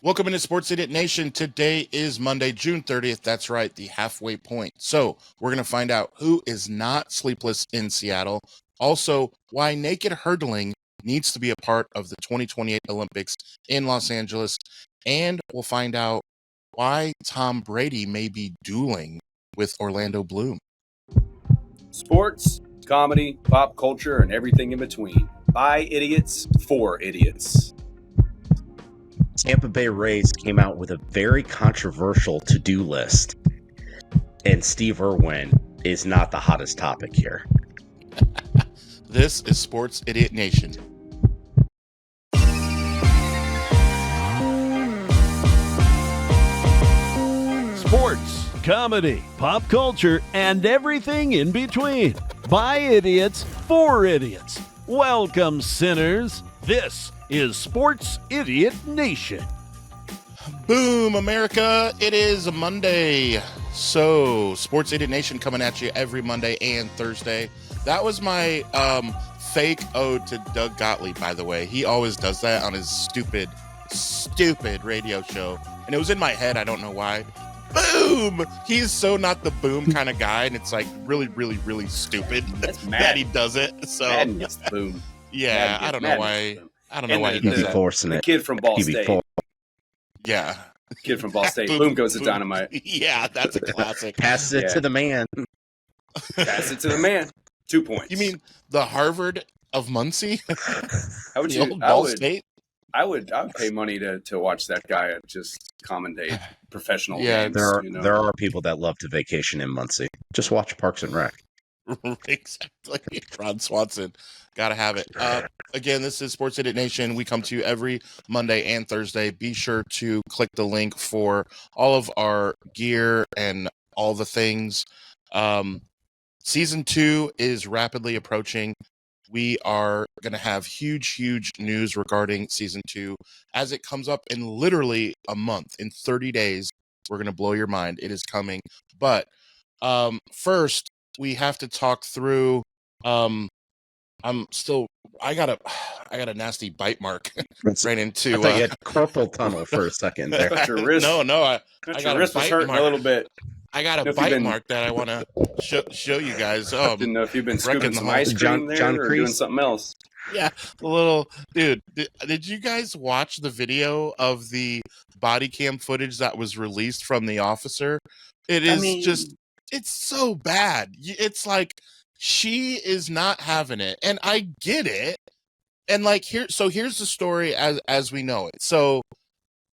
Welcome into Sports Idiot Nation. Today is Monday, June 30th. That's right, the halfway point. So we're going to find out who is not sleepless in Seattle. Also, why naked hurdling needs to be a part of the 2028 Olympics in Los Angeles. And we'll find out why Tom Brady may be dueling with Orlando Bloom. Sports, comedy, pop culture, and everything in between. By idiots, for idiots. Tampa Bay Rays came out with a very controversial to-do list, and Steve Irwin is not the hottest topic here. This is Sports Idiot Nation. Sports, comedy, pop culture, and everything in between. By idiots, for idiots. Welcome, sinners. This is Sports Idiot Nation. Boom, America. It is Monday. So, Sports Idiot Nation coming at you every Monday and Thursday. That was my fake ode to Doug Gottlieb, by the way. He always does that on his stupid radio show. And it was in my head. I don't know why. Boom! He's so not the boom kind of guy, and it's like really, really, really stupid that he does it. So, Madden gets boom. Yeah, I don't know why. I don't know why he does that. Forcing The it. kid from Ball State. Yeah. Kid from Ball State. Boom goes to dynamite. Yeah, that's a classic. Passes it to the man. Pass it to the man. 2 points. You mean the Harvard of Muncie? How would The you? old Ball State? I would pay money to watch that guy just commentate professional Yeah, games. There are people that love to vacation in Muncie. Just watch Parks and Rec. Exactly. Ron Swanson. Gotta have it. Again, this is Sports Idiot Nation. We come to you every Monday and Thursday. Be sure to click the link for all of our gear and all the things. Season 2 is rapidly approaching. We are going to have huge news regarding Season 2 as it comes up in literally a month. In 30 days, we're going to blow your mind. It is coming. But first, we have to talk through. I got a nasty bite mark right into. I thought you had carpal tunnel for a second there. Your wrist. No, I Your got wrist a was bite hurting mark. a little bit. I got a bite mark that I want to show you guys. Didn't know if you've been scooping some ice John- cream there John or Kreese. doing something else. Yeah, the little dude. Did you guys watch the video of the body cam footage that was released from the officer? It is it's so bad. It's like she is not having it, and I get it. And like here's the story as we know it. So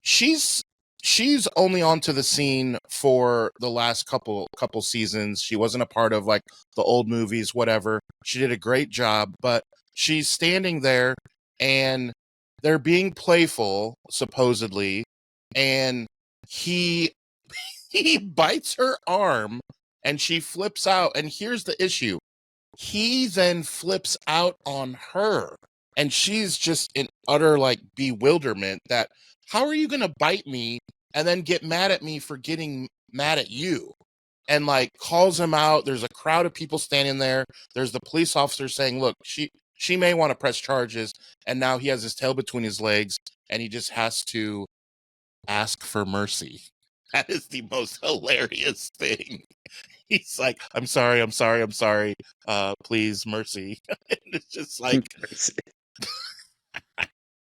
she's only onto the scene for the last couple seasons. She wasn't a part of like the old movies, whatever. She did a great job, but she's standing there and they're being playful, supposedly, and he bites her arm and she flips out. And here's the issue. He then flips out on her. And she's just in utter like bewilderment that how are you going to bite me and then get mad at me for getting mad at you? And like calls him out. There's a crowd of people standing there. There's the police officer saying, look, she may want to press charges. And now he has his tail between his legs and he just has to ask for mercy. That is the most hilarious thing. He's like, I'm sorry. Please, mercy. And it's just like,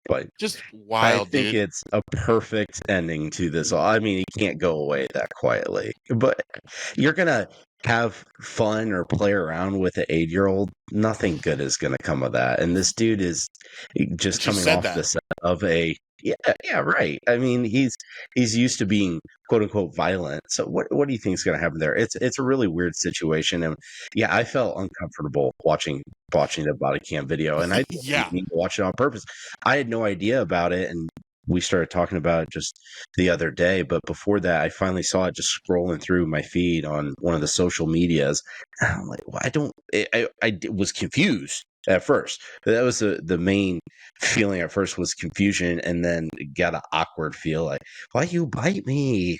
But just wild. I think dude. it's a perfect ending to this. I mean, he can't go away that quietly. But you're going to have fun or play around with an 8-year-old. Nothing good is going to come of that. And this dude is just coming off the set of a... Yeah, right. I mean, he's used to being quote unquote violent. So what do you think is going to happen there? It's a really weird situation, and yeah, I felt uncomfortable watching the body cam video, and I didn't mean to watch it on purpose. I had no idea about it, and we started talking about it just the other day. But before that, I finally saw it just scrolling through my feed on one of the social medias, and I'm like, well, I was confused at first. That was the main feeling at first, was confusion, and then got an awkward feel like, why you bite me?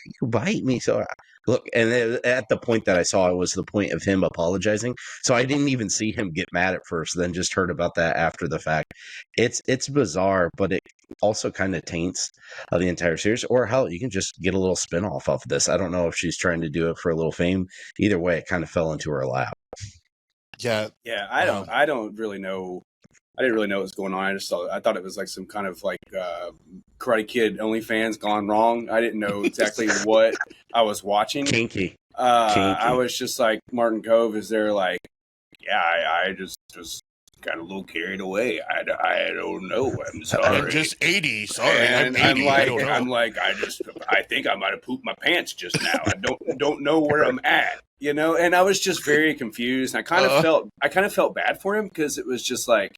So look, and at the point that I saw it was the point of him apologizing. So I didn't even see him get mad at first, then just heard about that after the fact. It's bizarre, but also kind of taints the entire series. Or hell, you can just get a little spinoff off of this. I don't know if she's trying to do it for a little fame. Either way, it kind of fell into her lap. Yeah. I don't really know. I didn't really know what was going on. I thought it was like some kind of like Karate Kid OnlyFans gone wrong. I didn't know exactly what I was watching. Kinky. I was just like, Martin Cove is there like, yeah, I just got a little carried away. I don't know. I'm sorry. I'm just 80. Sorry, And I'm 80. I'm like, I think I might have pooped my pants just now. I don't know where I'm at, you know. And I was just very confused. And I kind of felt bad for him because it was just like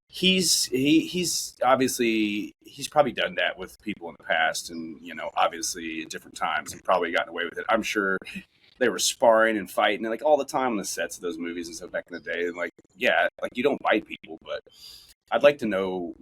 he's obviously he's probably done that with people in the past, and you know, obviously at different times and probably gotten away with it. I'm sure they were sparring and fighting like all the time on the sets of those movies and stuff back in the day. And like, yeah, like you don't bite people, but I'd like to know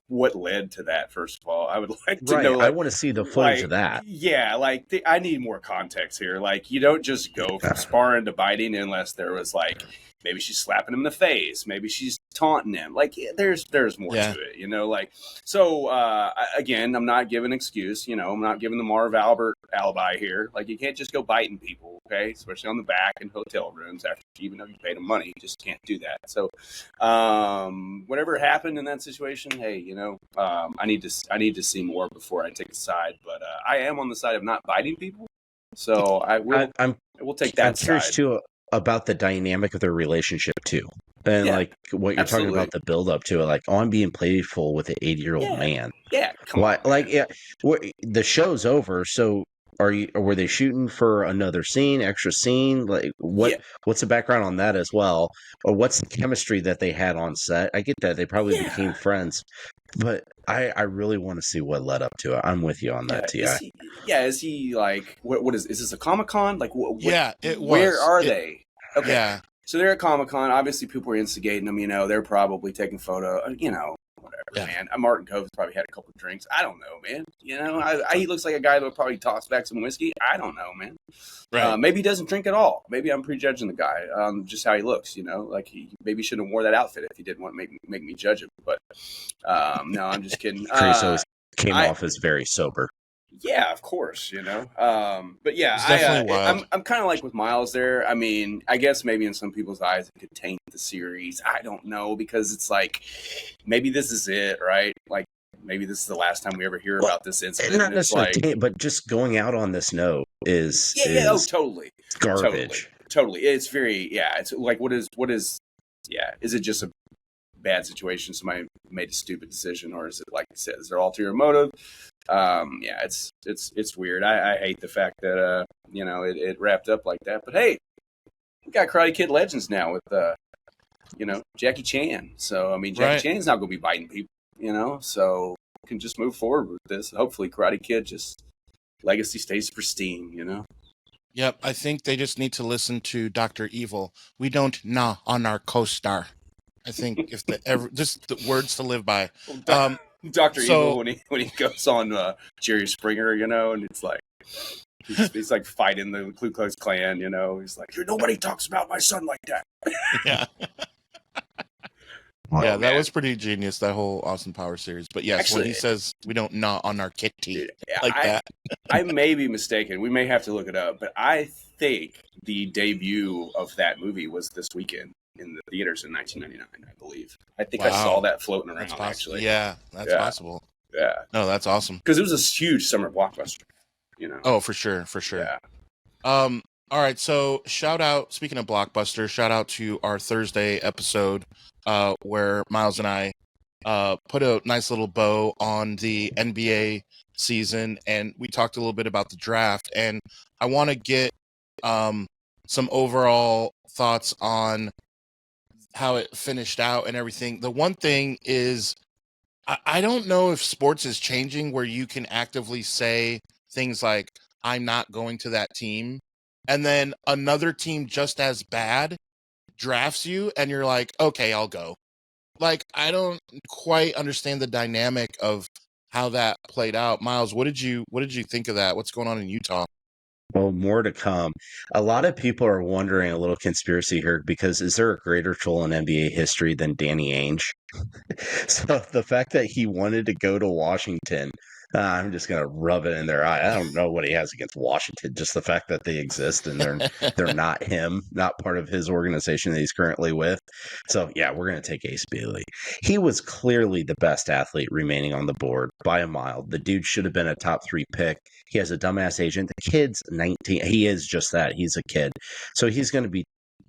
what led to that. First of all, I would like to know. Like, I want to see the footage of that. Yeah, like I need more context here. Like, you don't just go from sparring to biting unless there was like maybe she's slapping him in the face, maybe she's taunting him. Like, there's more to it, you know. Like, so again, I'm not giving an excuse. You know, I'm not giving the Marv Albert alibi here. Like, you can't just go biting people, okay? Especially on the back in hotel rooms after, even though you paid them money, you just can't do that. So, whatever happened in that situation, hey, you know, I need to see more before I take a side. But I am on the side of not biting people, so I will take that. I'm curious too about the dynamic of their relationship too, and like what you're talking about, the build up to it. Like, oh, I'm being playful with an 80-year-old man. Yeah, why? Like, yeah, the show's over, so. Were they shooting for another scene, extra scene? Like, what's the background on that as well? Or what's the chemistry that they had on set? I get that they probably became friends, but I really want to see what led up to it. I'm with you on that, T.I. Is he like, what is this a Comic-Con? Like, it was. Where are they? Okay. Yeah. So they're at Comic-Con. Obviously, people are instigating them, you know, they're probably taking photo, you know, whatever, man. Martin Cove's probably had a couple of drinks. I don't know, man. You know, he looks like a guy that would probably toss back some whiskey. I don't know, man. Right. Maybe he doesn't drink at all. Maybe I'm prejudging the guy, just how he looks, you know. Like, he maybe shouldn't have wore that outfit if he didn't want to make me judge him. But, no, I'm just kidding. Chris always came off as very sober. Yeah, of course, you know. But yeah, I'm kind of like with Miles there. I mean, I guess maybe in some people's eyes it could taint the series. I don't know, because it's like maybe this is it, right? Like, maybe this is the last time we ever hear about this incident. Not necessarily, but just going out on this note is totally garbage. Totally. It's very It's like what is is it just a bad situation? Somebody made a stupid decision, or is it, like I said, is there ulterior motive? It's weird. I hate the fact that you know, it wrapped up like that. But hey, we got Karate Kid Legends now with you know, Jackie Chan. So I mean, Jackie Chan's not going to be biting people, you know. So we can just move forward with this. Hopefully, Karate Kid just legacy stays pristine, you know. Yep, I think they just need to listen to Dr. Evil. We don't gnaw on our co-star. I think if just the words to live by. Dr. Evil when he goes on Jerry Springer, you know, and it's like he's like fighting the Ku Klux Klan, you know. He's like, nobody talks about my son like that. Yeah. Yeah, that was pretty genius, that whole Austin Powers series. But yes, actually, when he says we don't gnaw on our kitty that. I may be mistaken. We may have to look it up, but I think the debut of that movie was this weekend in the theaters in 1999, I believe. I think I saw that floating around, actually. Yeah, that's possible. Yeah. No, that's awesome. Because it was a huge summer blockbuster, you know. Oh, for sure. Yeah. All right, so speaking of blockbuster, shout out to our Thursday episode where Miles and I put a nice little bow on the NBA season, and we talked a little bit about the draft, and I want to get some overall thoughts on how it finished out and everything. The one thing is, I don't know if sports is changing where you can actively say things like, I'm not going to that team, and then another team just as bad drafts you and you're like, okay, I'll go. Like, I don't quite understand the dynamic of how that played out. Miles, what did you think of that? What's going on in Utah? Well, more to come. A lot of people are wondering, a little conspiracy here, because is there a greater troll in NBA history than Danny Ainge? So the fact that he wanted to go to Washington, I'm just gonna rub it in their eye. I don't know what he has against Washington, just the fact that they exist and they're not him, not part of his organization that he's currently with. So yeah, we're gonna take Ace Bailey. He was clearly the best athlete remaining on the board by a mile. The dude should have been a top 3 pick. He has a dumbass agent. The kid's 19. He is just that. He's a kid. So he's gonna be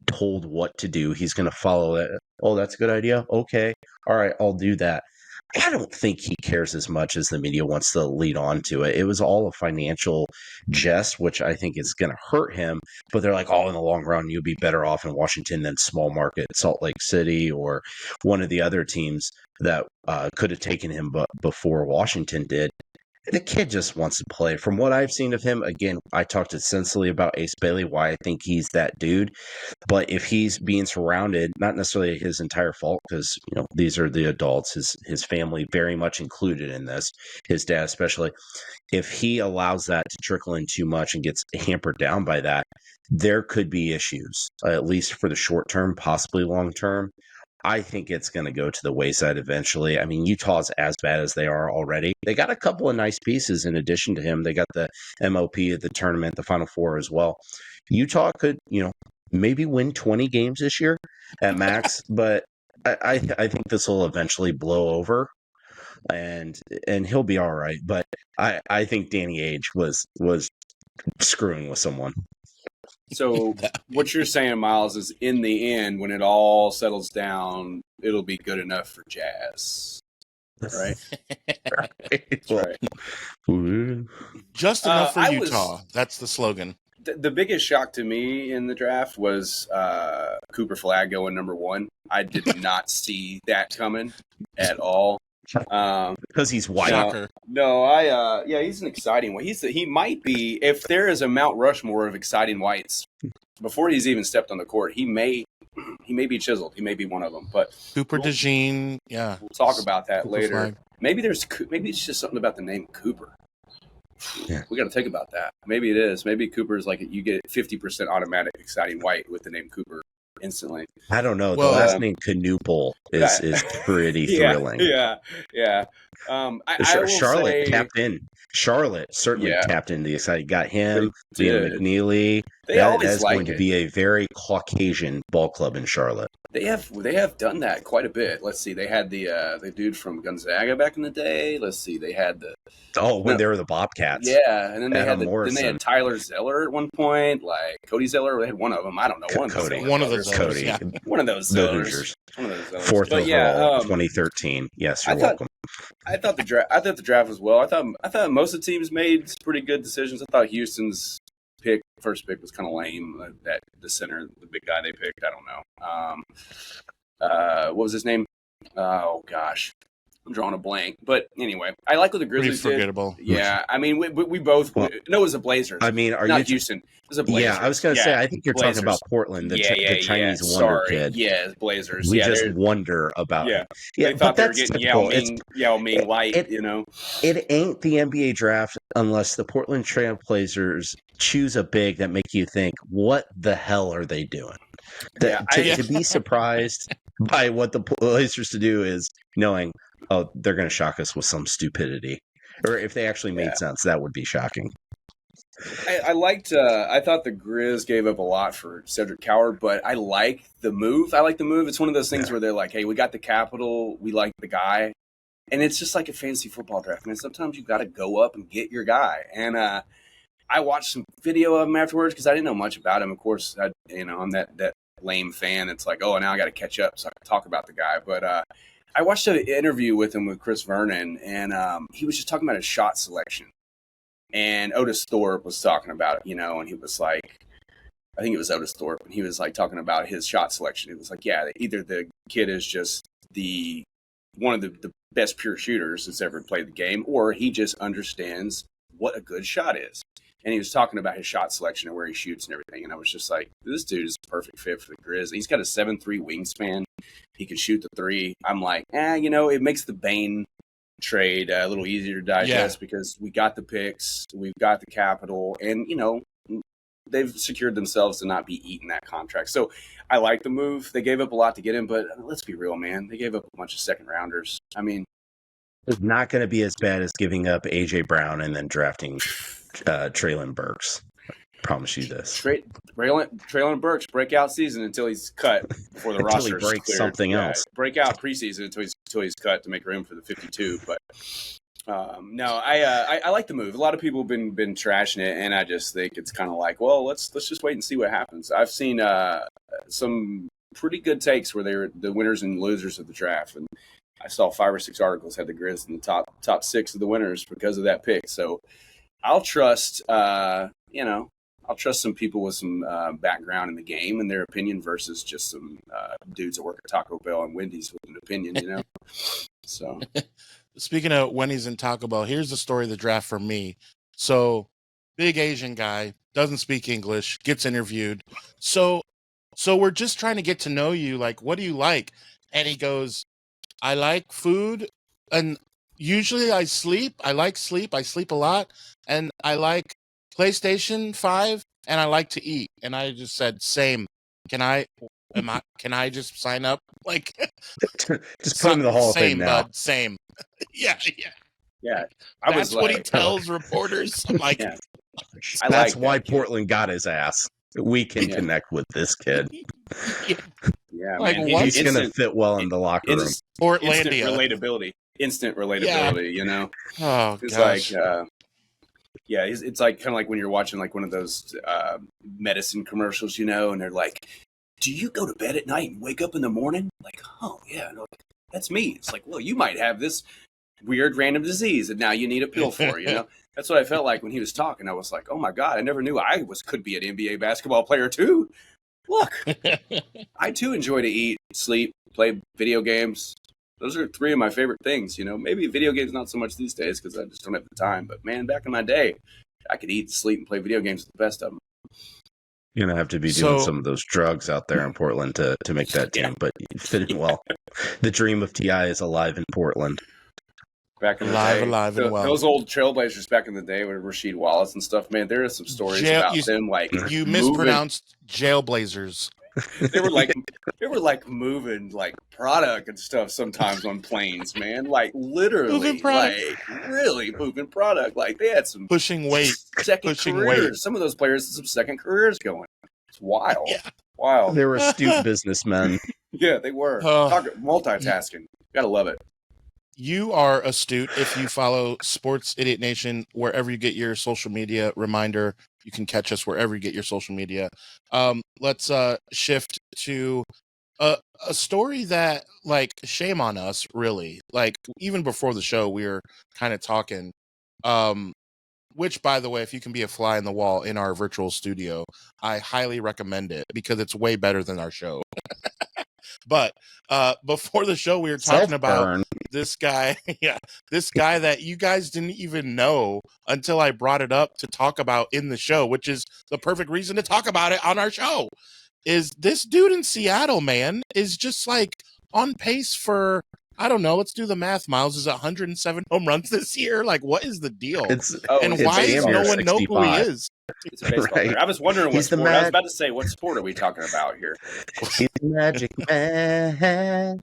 told what to do. He's going to follow it. Oh, that's a good idea. Okay. All right. I'll do that. I don't think he cares as much as the media wants to lead on to it. It was all a financial jest, which I think is going to hurt him. But they're like, oh, in the long run, you'll be better off in Washington than small market Salt Lake City or one of the other teams that could have taken him before Washington did. The kid just wants to play. From what I've seen of him, again, I talked to Sensley about Ace Bailey, why I think he's that dude. But if he's being surrounded, not necessarily his entire fault, because these are the adults, his family very much included in this, his dad especially. If he allows that to trickle in too much and gets hampered down by that, there could be issues, at least for the short term, possibly long term. I think it's going to go to the wayside eventually. I mean, Utah's as bad as they are already. They got a couple of nice pieces in addition to him. They got the MOP at the tournament, the Final Four as well. Utah could, maybe win 20 games this year at max, but I think this will eventually blow over, and he'll be all right. But I think Danny Ainge was screwing with someone. So what you're saying, Miles, is in the end, when it all settles down, it'll be good enough for Jazz, right? That's right. Just enough for Utah. That's the slogan. The biggest shock to me in the draft was Cooper Flagg going number 1. I did not see that coming at all. Because he's white. He's an exciting one. He might be, if there is a Mount Rushmore of exciting whites before he's even stepped on the court, he may be chiseled. He may be one of them. But Cooper DeJean, yeah, we'll talk about that Cooper later. Flagg. Maybe it's just something about the name Cooper. Yeah. We got to think about that. Maybe it is. Maybe Cooper is like you get 50% automatic exciting white with the name Cooper instantly. I don't know. The last name Canoopel is pretty thrilling. Yeah. Charlotte tapped in. Charlotte certainly tapped into the exciting. Got him, Liam McNeely. That's going to be a very Caucasian ball club in Charlotte. They have done that quite a bit. Let's see. They had the dude from Gonzaga back in the day. Let's see. They had when they were the Bobcats. Yeah, and then they Adam had Tyler Zeller at one point, like Cody Zeller. They had one of them. I don't know. One of those Zellers. Yeah. One of those The Zellers. Hoosiers. One of those Zellers. 4th overall, 2013. Yes, you're welcome. I thought the draft was well. I thought most of the teams made pretty good decisions. I thought Houston's first pick was kind of lame. That the center, the big guy they picked, I don't know. What was his name? Oh gosh, I'm drawing a blank. But anyway, I like what the Grizzlies Pretty forgettable. did. Yeah, I mean, we both no, it was the Blazers. I mean, not Houston? It was the Blazers. Yeah, I was going to say, I think you're talking about Portland, the Chinese wonder kid. Yeah, Blazers. We just wonder about it. Yeah, they thought they were getting Yao Ming light, It ain't the NBA draft unless the Portland Trail Blazers choose a big that make you think, what the hell are they doing? To be surprised by what the Blazers to do is knowing, oh, they're going to shock us with some stupidity. Or if they actually made sense, that would be shocking. I thought the Grizz gave up a lot for Cedric Coward, but I like the move. It's one of those things where they're like, hey, we got the capital. We like the guy. And it's just like a fantasy football draft. I mean, sometimes you got to go up and get your guy. And I watched some video of him afterwards because I didn't know much about him. Of course, I'm that lame fan. It's like, oh, now I got to catch up so I can talk about the guy. But I watched an interview with him with Chris Vernon, and he was just talking about his shot selection. And Otis Thorpe was talking about it, and he was like, I think it was Otis Thorpe, and he was like talking about his shot selection. It was like, yeah, either the kid is just one of the best pure shooters that's ever played the game, or he just understands what a good shot is. And he was talking about his shot selection and where he shoots and everything. And I was just like, this dude is a perfect fit for the Grizz. He's got a 7'3" wingspan. He can shoot the three. I'm like, it makes the Bane trade a little easier to digest because we got the picks, we've got the capital, and they've secured themselves to not be eating that contract. So I like the move. They gave up a lot to get him, but let's be real, man. They gave up a bunch of second rounders. I mean, it's not going to be as bad as giving up AJ Brown and then drafting Traylon Burks. Promise you this. Traylon Burks breakout season until he's cut before the roster until he breaks cleared. Something else. Breakout preseason until he's cut to make room for the 52. But no, I like the move. A lot of people have been trashing it, and I just think it's kind of like, well, let's just wait and see what happens. I've seen some pretty good takes where they were the winners and losers of the draft, and I saw 5 or 6 articles had the Grizz in the top 6 of the winners because of that pick. So I'll trust I'll trust some people with some background in the game and their opinion versus just some dudes that work at Taco Bell and Wendy's with an opinion, you know. So, speaking of Wendy's and Taco Bell, here's the story of the draft for me. So, big Asian guy, doesn't speak English, gets interviewed. So we're just trying to get to know you. Like, what do you like? And he goes, I like food, and usually I sleep. I like sleep. I sleep a lot, and I like PlayStation 5, and I like to eat. And I just said, same. Can I just sign up? Like, just put him in the Hall of Fame same, now. bud, same. Yeah. That's what he tells reporters. I'm like, yeah. That's why Portland got his ass. We can connect with this kid. Yeah, like, man. He's going to fit well in the locker room. Portlandia. Instant relatability, you know? Oh, it's gosh. like, it's like kind of like when you're watching like one of those medicine commercials, you know, and they're like, do you go to bed at night and wake up in the morning? Like, oh, yeah, no, that's me. It's like, well, you might have this weird random disease and now you need a pill for it, you know? That's what I felt like when he was talking. I was like, oh, my God, I never knew I could be an NBA basketball player, too. Look, I, too, enjoy to eat, sleep, play video games. Those are 3 of my favorite things, you know. Maybe video games not so much these days because I just don't have the time. But, man, back in my day, I could eat, sleep, and play video games with the best of them. You're going to have to be doing some of those drugs out there in Portland to make that team, but you fit in well. The dream of T.I. is alive in Portland. Back in the day. Alive and well. Those old Trailblazers back in the day with Rasheed Wallace and stuff, man, there are some stories about them. Like, you mispronounced Jailblazers. They were like moving like product and stuff sometimes on planes, man. Like literally, like really moving product. Like they had some pushing weight, second careers. Some of those players had some second careers going. It's wild, wild. They were astute businessmen. Yeah, they were multitasking. Gotta love it. You are astute if you follow Sports Idiot Nation wherever you get your social media. Reminder, you can catch us wherever you get your social media. Let's shift to a story that, like, shame on us, really. Like, even before the show, we were kind of talking. Which, by the way, if you can be a fly in the wall in our virtual studio, I highly recommend it because it's way better than our show. But before the show, we were talking about this guy. Yeah, this guy that you guys didn't even know until I brought it up to talk about in the show, which is the perfect reason to talk about it on our show. Is this dude in Seattle, man, is just like on pace for, I don't know, let's do the math, Miles. Is 107 home runs this year? Like, what is the deal? Why does no one know who he is? It's a baseball player. I was wondering what sport. I was about to say, what sport are we talking about here? He's the magic man.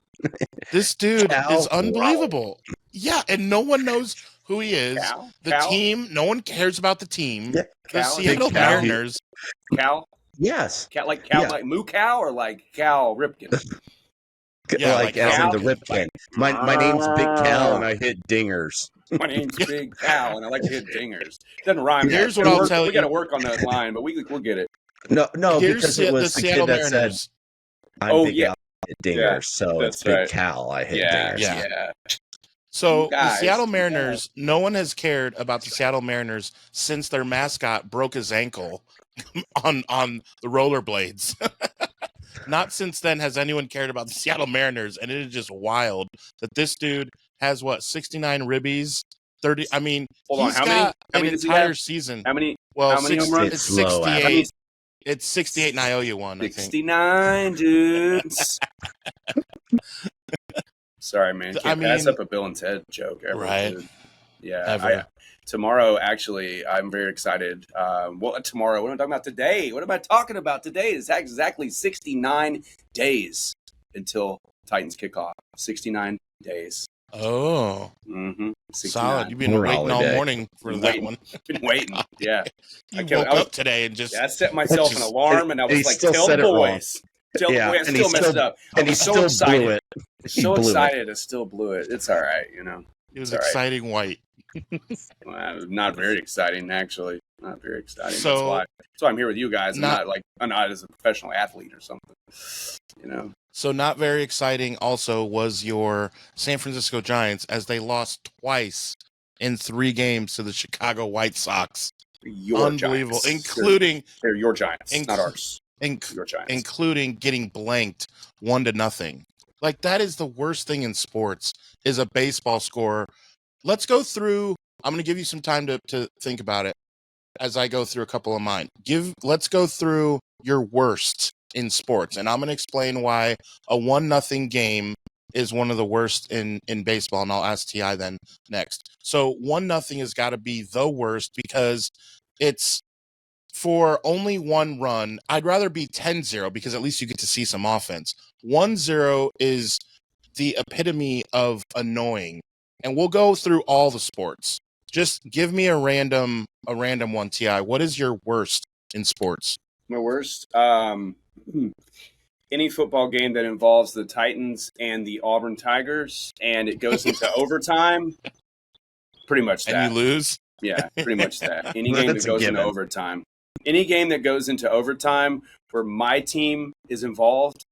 This dude is unbelievable. Yeah, and no one knows who he is. The team, no one cares about the team. Yeah. The Seattle Mariners. Cal? Yes. Like Moo Cow or like Cal Ripken? Yeah, like as in the Ripken. My name's Big Cal and I hit dingers. My name's Big Cal and I like to hit dingers. Doesn't rhyme. Here's what I'll tell you. We got to work on that line, but we'll get it. No, because it was the kid that said, I'm Big Cal, I hit dingers. So it's Big Cal, I hit dingers. Yeah. So the Seattle Mariners, no one has cared about the Seattle Mariners since their mascot broke his ankle on the rollerblades. Not since then has anyone cared about the Seattle Mariners, and it is just wild that this dude has 69 ribbies, 30. I mean, he's got an entire season. How many? Well, how many home runs? It's 68. It's 68, and I owe you one. 69 dudes. Sorry, man. Can't pass up a Bill and Ted joke ever. Right? Dude. Yeah. Ever. tomorrow, actually, I'm very excited. Tomorrow, what am I talking about today? What am I talking about today? It's exactly 69 days until Titans kickoff. 69 days. Oh, solid. You've been waiting all morning for that one. Been waiting. Yeah. You woke up today and just... I set myself an alarm, and I was like, tell the boys. Tell the boys. I still messed it up. And he still blew it. So excited. I still blew it. It's all right, you know. It was exciting white. Well, not very exciting, actually. Not very exciting. So, that's why I'm here with you guys. I'm not as a professional athlete or something, you know. So not very exciting also was your San Francisco Giants, as they lost twice in 3 games to the Chicago White Sox. Unbelievable. Giants. Including... They're your Giants, not ours. Your Giants. Including getting blanked 1-0. Like, that is the worst thing in sports, is a baseball score. Let's go through... I'm going to give you some time to think about it as I go through a couple of mine. Let's go through your worst in sports, and I'm going to explain why a 1-0 game is one of the worst in baseball, and I'll ask T.I. then next. So 1-0 has got to be the worst because it's for only 1 run. I'd rather be 10-0 because at least you get to see some offense. 1-0 is the epitome of annoying, and we'll go through all the sports. Just give me a random one, T.I. What is your worst in sports? My worst? Any football game that involves the Titans and the Auburn Tigers and it goes into overtime, pretty much that. And you lose? Yeah, pretty much that. Any game that goes into overtime. Any game that goes into overtime where my team is involved,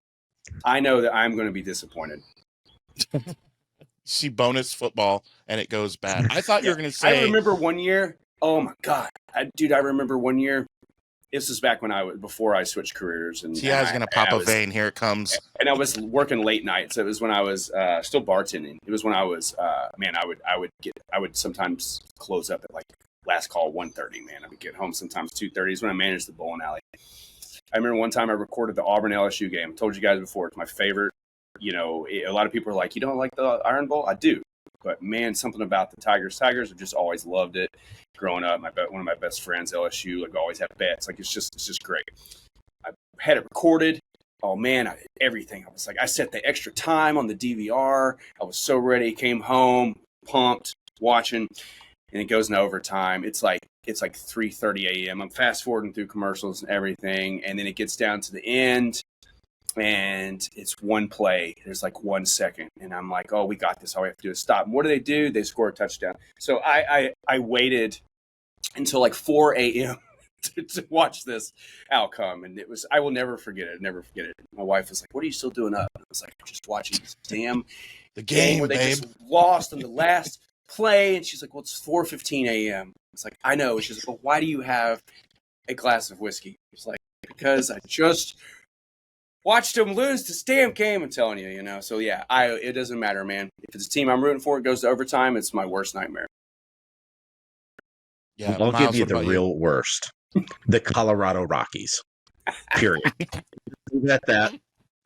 I know that I'm going to be disappointed. See bonus football and it goes bad. I thought you were going to say... I remember one year, oh my God. I remember one year. This was back when before I switched careers. And T.I.'s going to pop a vein. Here it comes. And I was working late nights. It was when I was still bartending. It was when I was, I would sometimes close up at like last call 1:30, man. I would get home sometimes 2:30 is when I managed the bowling alley. I remember one time I recorded the Auburn LSU game. I told you guys before, it's my favorite. You know, a lot of people are like, you don't like the Iron Bowl? I do. But, man, something about the Tigers. I've just always loved it. Growing up, one of my best friends, LSU, like always have bets. Like, it's just great. I had it recorded. Oh, man, everything. I was like, I set the extra time on the DVR. I was so ready. Came home, pumped, watching, and it goes into overtime. It's like 3:30 a.m. I'm fast forwarding through commercials and everything, and then it gets down to the end. And it's one play. There's like 1 second. And I'm like, oh, we got this. All we have to do is stop. And what do? They score a touchdown. So I waited until like 4 a.m. to watch this outcome. And I will never forget it. Never forget it. My wife was like, what are you still doing up? I was like, just watching this damn the game where they babe. just lost on the last play. And she's like, well, it's 4:15 a.m. It's like, I know. She's like, well, why do you have a glass of whiskey? It's like, because I just watched them lose this damn game, I'm telling you, you know. So, yeah, it doesn't matter, man. If it's a team I'm rooting for, it goes to overtime, it's my worst nightmare. Yeah, I'll give you the real worst. The Colorado Rockies, period. At that.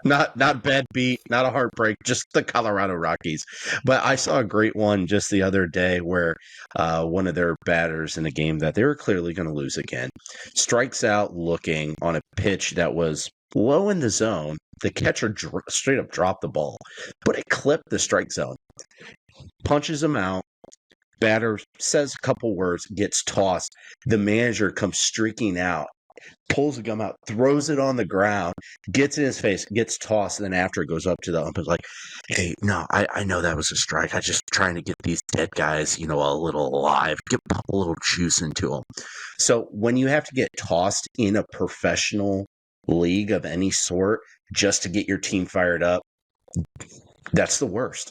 Not bad beat, not a heartbreak, just the Colorado Rockies. But I saw a great one just the other day where one of their batters in a game that they were clearly going to lose again strikes out looking on a pitch that was low in the zone. The catcher straight up dropped the ball, but it clipped the strike zone. Punches him out. Batter says a couple words, gets tossed. The manager comes streaking out, pulls the gum out, throws it on the ground, gets in his face, gets tossed, and then after it goes up to the umpire, like, hey, no, I know that was a strike. I'm just trying to get these dead guys, you know, a little alive, pop a little juice into them. So when you have to get tossed in a professional league of any sort just to get your team fired up, that's the worst.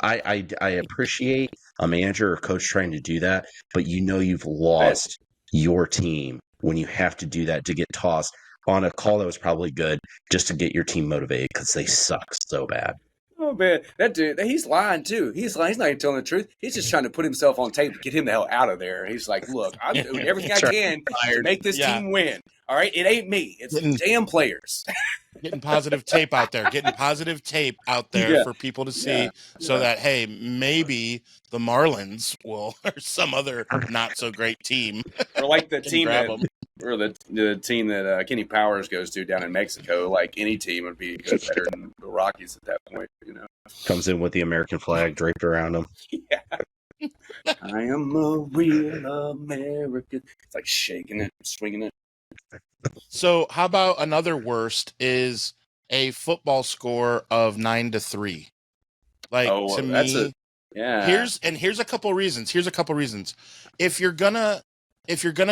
I appreciate a manager or coach trying to do that, but you know you've lost your team when you have to do that, to get tossed on a call that was probably good just to get your team motivated because they suck so bad. Oh, man, that dude, he's lying, too. He's lying. He's not even telling the truth. He's just trying to put himself on tape to get him the hell out of there. He's like, look, I'm doing everything I can to make this team win. All right? It ain't me. It's the damn players. Getting positive tape out there. Getting positive tape out there for people to see, so that hey, maybe the Marlins will, or some other not so great team, or like the team grab that, them. or the team that Kenny Powers goes to down in Mexico. Like any team would be better than the Rockies at that point. Comes in with the American flag draped around him. Yeah. I am a real American. It's like shaking it, swinging it. So how about another worst is a football score of 9-3. Like, to me, here's a couple reasons. If you're gonna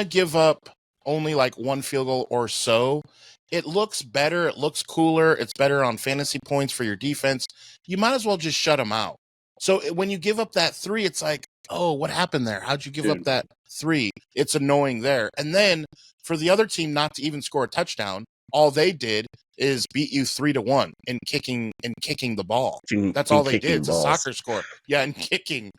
give up only like one field goal or so, it looks better, it looks cooler, it's better on fantasy points for your defense. You might as well just shut them out. So when you give up that 3, it's like, oh, what happened there? How'd you give up that 3? It's annoying there. And then for the other team not to even score a touchdown, all they did is beat you 3-1 in kicking the ball. That's all they did. It's a soccer score. Yeah, and kicking.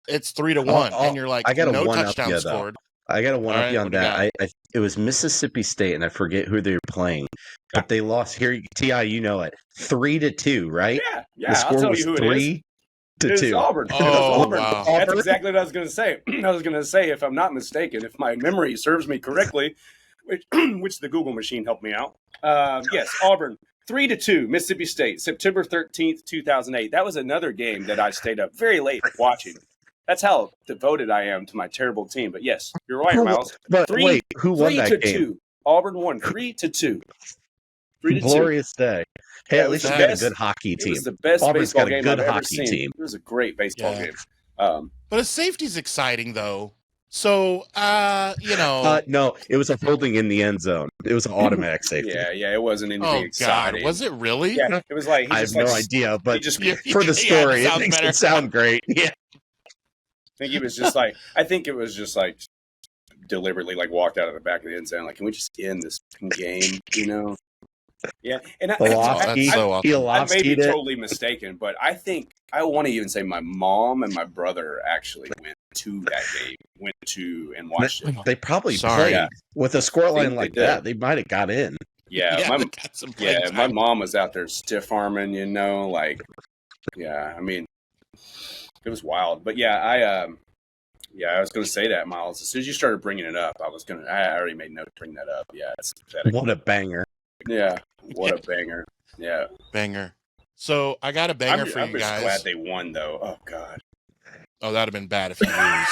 It's 3-1, and you're like, no touchdown scored. I got to one up you on that. It was Mississippi State, and I forget who they were playing, but they lost. Here, Ti, you know it, 3-2, right? Yeah. The score I'll tell was you who 3-2. It's Auburn. Oh, Auburn. wow. That's exactly what I was going to say. I was going to say, if I'm not mistaken, if my memory serves me correctly, which the Google machine helped me out. Yes, Auburn, 3-2, Mississippi State, September 13th, 2008. That was another game that I stayed up very late watching. That's how devoted I am to my terrible team. But yes, you're right, Miles. But wait, who won that game? Auburn won 3-2. 3-2. Glorious day. Hey, at least you got a good hockey team. It was the best Auburn's baseball got a game good I've ever hockey seen. team. It was a great baseball game. But a safety's exciting, though. So, no, it was a holding in the end zone. It was an automatic safety. Yeah, it wasn't anything exciting. God, was it really? Yeah, it was like I have no idea, but for the Yeah, story, it makes it sound great. Yeah, I think it was just like deliberately like walked out of the back of the end zone. Like, can we just end this game? Yeah, and that's so awesome. I may be totally mistaken, but I think I want to even say my mom and my brother actually went to that game, and watched it. They probably played with a scoreline like that. They might have got in. Yeah, my mom was out there stiff arming. I mean, it was wild. But I was going to say that, Miles. As soon as you started bringing it up, I already made note to bring that up. Yeah, it's pathetic. What a banger. Yeah, what a banger. Yeah. Banger. So I got a banger for you guys. I'm glad they won, though. Oh, God. Oh, that'd have been bad if you lose.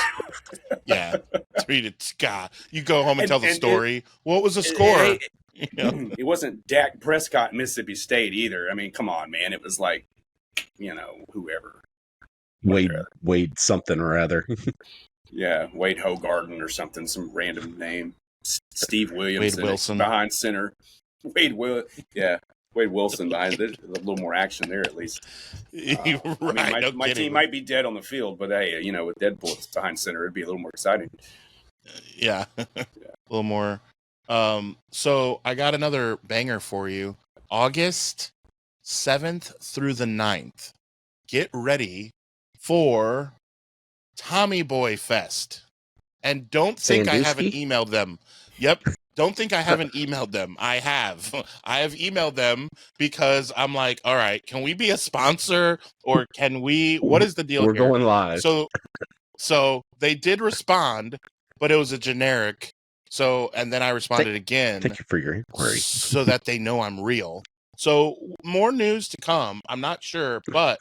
Yeah. 3-2. You go home and tell the story. What was the score? It wasn't Dak Prescott, Mississippi State either. I mean, come on, man. It was like, whoever. Wade something or other. Yeah, Wade Hogarden or something, some random name. Steve Williams. Wade Wilson. Behind center. Wade Wilson behind it. A little more action there, at least. Right, my team might be dead on the field, but hey, with Deadpool behind center, it'd be a little more exciting. Yeah. A little more. So I got another banger for you. August 7th through the 9th. Get ready for Tommy Boy Fest. And don't think I haven't emailed them. Yep. Don't think I haven't emailed them. I have. I have emailed them because I'm like, all right, can we be a sponsor or can we? What is the deal We're here? going live. So they did respond, but it was a generic. So, and then I responded again. Thank you for your inquiry. So that they know I'm real. So more news to come. I'm not sure, but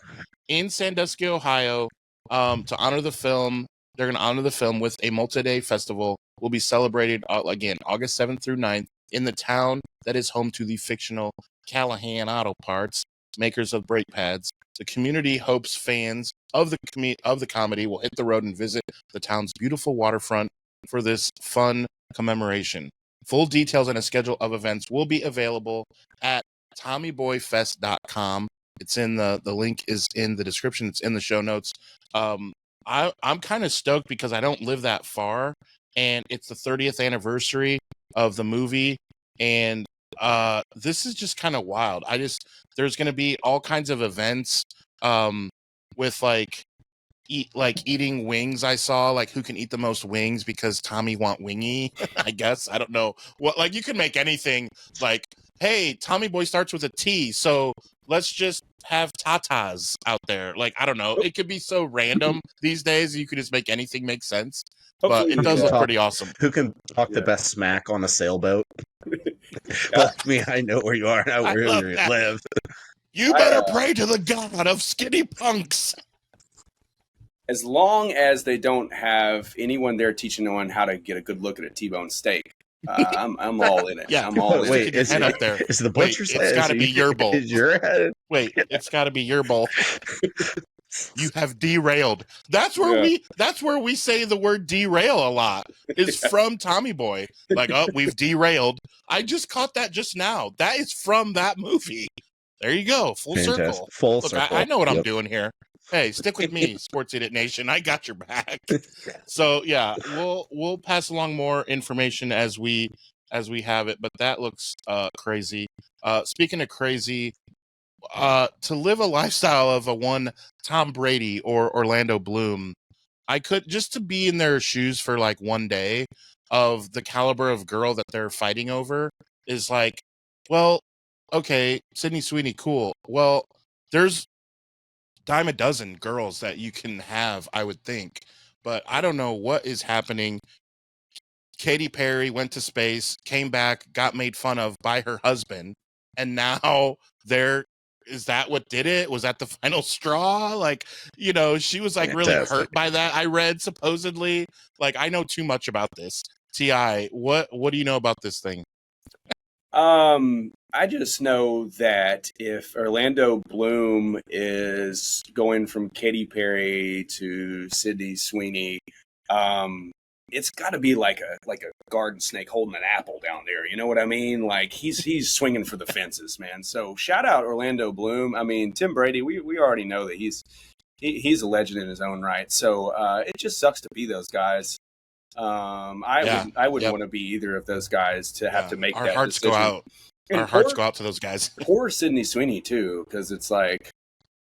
in Sandusky, Ohio, to honor the film, they're going to honor the film with a multi-day festival. Will be celebrated again August 7th through 9th in the town that is home to the fictional Callahan Auto Parts, makers of brake pads. The community hopes fans of the comedy will hit the road and visit the town's beautiful waterfront for this fun commemoration. Full details and a schedule of events will be available at TommyBoyFest.com. It's in the link is in the description. It's in the show notes. I'm kind of stoked because I don't live that far. And it's the 30th anniversary of the movie. And this is just kind of wild. There's going to be all kinds of events with eating wings. I saw like who can eat the most wings because Tommy want wingy, I guess. I don't know what, you can make anything like hey, Tommy Boy starts with a T, so let's just have tatas out there. Like, I don't know. It could be so random these days. You could just make anything make sense. But it does look pretty awesome. Who can talk the best smack on a sailboat? Let me, I know where you are and I where you live. You better pray to the god of skinny punks. As long as they don't have anyone there teaching anyone how to get a good look at a T-bone steak, I'm all in it. Yeah. I'm all in Wait, it. is Head it up there. Is the butcher's Wait, it's got to be your bowl. Is your head? Wait, it's got to be your bowl. You have derailed. That's where we say the word derail a lot. Is from Tommy Boy. Like, oh, we've derailed. I just caught that just now. That is from that movie. There you go. Full circle. Full Look, circle. I know what I'm doing here. Hey, stick with me, Sports Idiot Nation. I got your back. So yeah, we'll pass along more information as we have it. But that looks crazy. Speaking of crazy, to live a lifestyle of a one Tom Brady or Orlando Bloom, I could just to be in their shoes for like one day of the caliber of girl that they're fighting over is like, well, okay, Sydney Sweeney, cool. Well, there's dime a dozen girls that you can have, I would think, but I don't know what is happening. Katy Perry went to space, came back, got made fun of by her husband, and now is that what did it? Was that the final straw? Like, she was like really hurt by that. I read supposedly. Like, I know too much about this. T.I., what do you know about this thing? I just know that if Orlando Bloom is going from Katy Perry to Sydney Sweeney, it's got to be like a garden snake holding an apple down there. You know what I mean? Like he's swinging for the fences, man. So shout out Orlando Bloom. I mean, Tim Brady. We already know that he's a legend in his own right. So it just sucks to be those guys. I wouldn't want to be either of those guys to have to make that hearts decision. Go out. And our hearts go out to those guys. Poor Sydney Sweeney too, because it's like,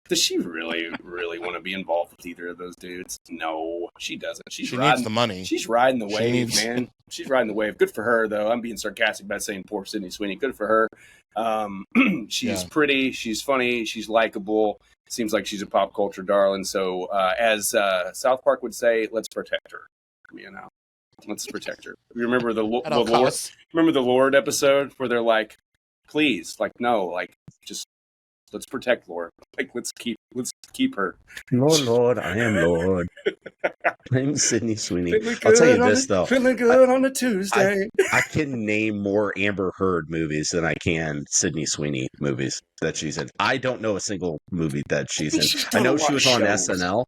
does she really want to be involved with either of those dudes? No, she doesn't. She needs the money. She's riding the wave, man. She's riding the wave. Good for her, though. I'm being sarcastic by saying poor Sydney Sweeney. Good for her. She's pretty. She's funny. She's likable. Seems like she's a pop culture darling. So, as South Park would say, let's protect her. Let's protect her. You remember the Lord? Remember the Lord episode where they're like, please, like, no, like, just let's protect Lord. Like, let's keep her. Lord, I am Lord. I'm Sydney Sweeney. I'll tell you this though. Feeling good on a Tuesday. I can name more Amber Heard movies than I can Sydney Sweeney movies that she's in. I don't know a single movie that she's in. I know she was on SNL.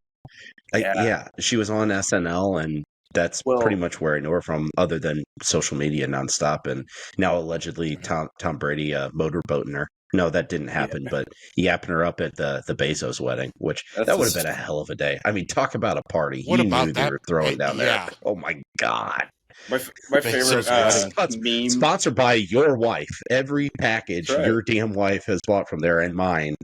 Yeah, she was on SNL, and that's pretty much where I know her from, other than social media nonstop. And now allegedly Tom Brady motorboating her. No, that didn't happen, but yapping her up at the Bezos wedding, which that would have been a hell of a day. I mean, talk about a party. What you about knew that? They were throwing down there. Yeah. Oh my God. My favorite meme. Sponsored by your wife. Every package your damn wife has bought from there and mine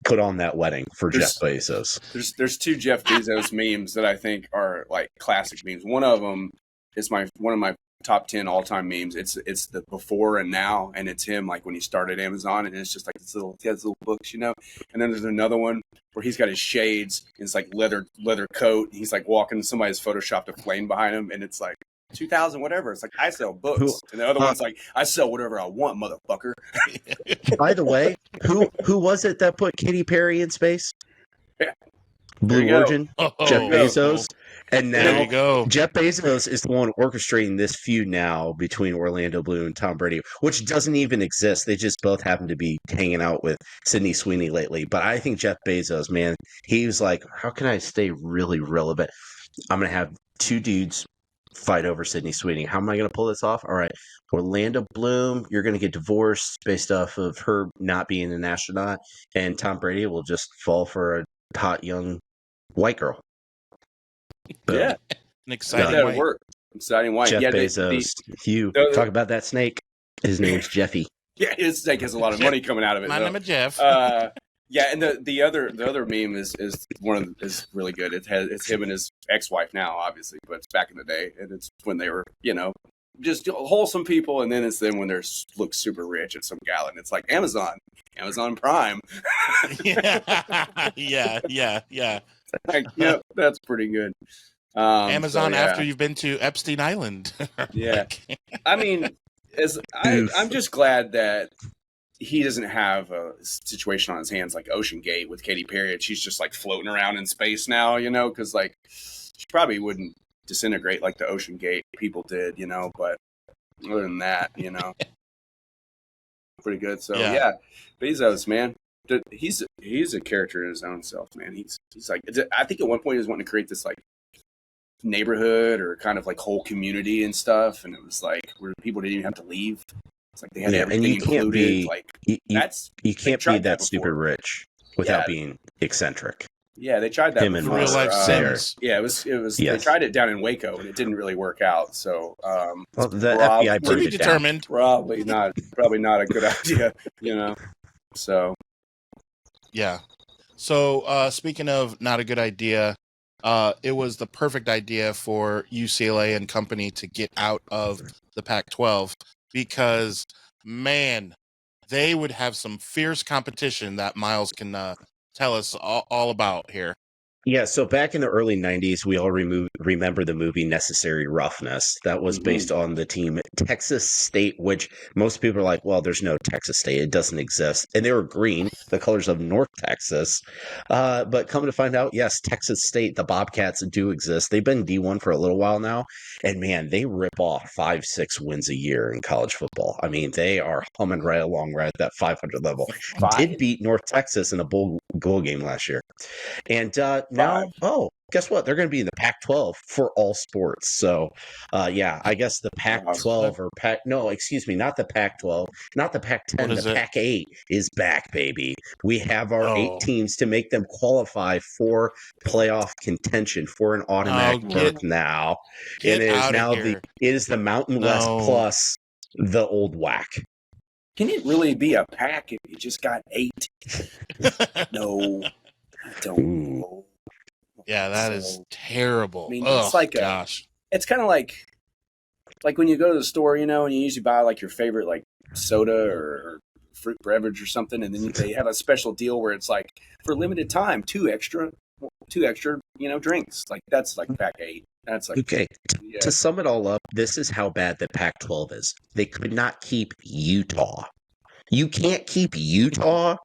put on that wedding for Jeff Bezos. There's two Jeff Bezos memes that I think are like classic memes. One of them is one of my top 10 all-time memes. It's the before and now, and it's him like when he started Amazon, and it's just like he has little books, And then there's another one where he's got his shades, and it's like leather coat, and he's like walking, somebody's photoshopped a plane behind him, and it's like 2000 whatever. It's like, I sell books. And the other one's like, I sell whatever I want, motherfucker. By the way, who was it that put Katy Perry in space? Yeah. Blue Origin, Jeff Bezos. And now Jeff Bezos is the one orchestrating this feud now between Orlando Bloom and Tom Brady, which doesn't even exist. They just both happen to be hanging out with Sydney Sweeney lately. But I think Jeff Bezos, man, he was like, how can I stay really relevant? I'm going to have two dudes fight over Sydney Sweeney. How am I going to pull this off? All right, Orlando Bloom, you're going to get divorced based off of her not being an astronaut, and Tom Brady will just fall for a hot young white girl. Yeah, an exciting white. Work. Exciting white. Jeff Bezos. Talk about that snake. His name's Jeffy. Yeah, his snake has a lot of money coming out of it. My name is Jeff. Yeah, and the other meme is really good. It's him and his ex-wife now, obviously, but it's back in the day, and it's when they were just wholesome people, and then it's them when they're look super rich at some gala, and it's like Amazon Prime. yeah. Like, yep, that's pretty good. Amazon after you've been to Epstein Island. Yeah. I mean, I'm just glad that he doesn't have a situation on his hands like Ocean Gate with Katy Perry, and she's just like floating around in space now, because like she probably wouldn't disintegrate like the Ocean Gate people did, but other than that, pretty good. So yeah, Bezos, man, he's a character in his own self, man. He's like, I think at one point he was wanting to create this like neighborhood or kind of like whole community and stuff, and it was like where people didn't even have to leave. It's like they had everything and you included. Can't be, like you can't be that super rich without being eccentric. Yeah, they tried that Him and real life Sims. Yeah, it was. Yes. They tried it down in Waco, and it didn't really work out. So, well, the FBI burned it down. Probably not a good idea. So, yeah. So, speaking of not a good idea, it was the perfect idea for UCLA and company to get out of the Pac-12 because, man, they would have some fierce competition that Miles can tell us all about here. Yeah, so back in the early 90s, we all remember the movie Necessary Roughness. That was based on the team Texas State, which most people are like, well, there's no Texas State. It doesn't exist. And they were green, the colors of North Texas. But come to find out, yes, Texas State, the Bobcats do exist. They've been D1 for a little while now. And man, they rip off 5-6 wins a year in college football. I mean, they are humming right along right at that 500 level. Did beat North Texas in a bowl game last year. And now, guess what? They're going to be in the Pac-12 for all sports. So, I guess the Pac-12 or not the Pac-12, not the Pac-10, the Pac-8 is back, baby. We have our 8 teams to make them qualify for playoff contention for an automatic berth now. It is now it is the Mountain West plus the old WAC. Can it really be a pack if you just got 8? No, I don't know. Yeah, that is terrible. I mean, it's like it's kind of like when you go to the store, and you usually buy like your favorite like soda or fruit beverage or something, and then they have a special deal where it's like for limited time, two extra, drinks. Like that's like pack 8. That's like okay. To sum it all up, this is how bad the Pac-12 is. They could not keep Utah. You can't keep Utah.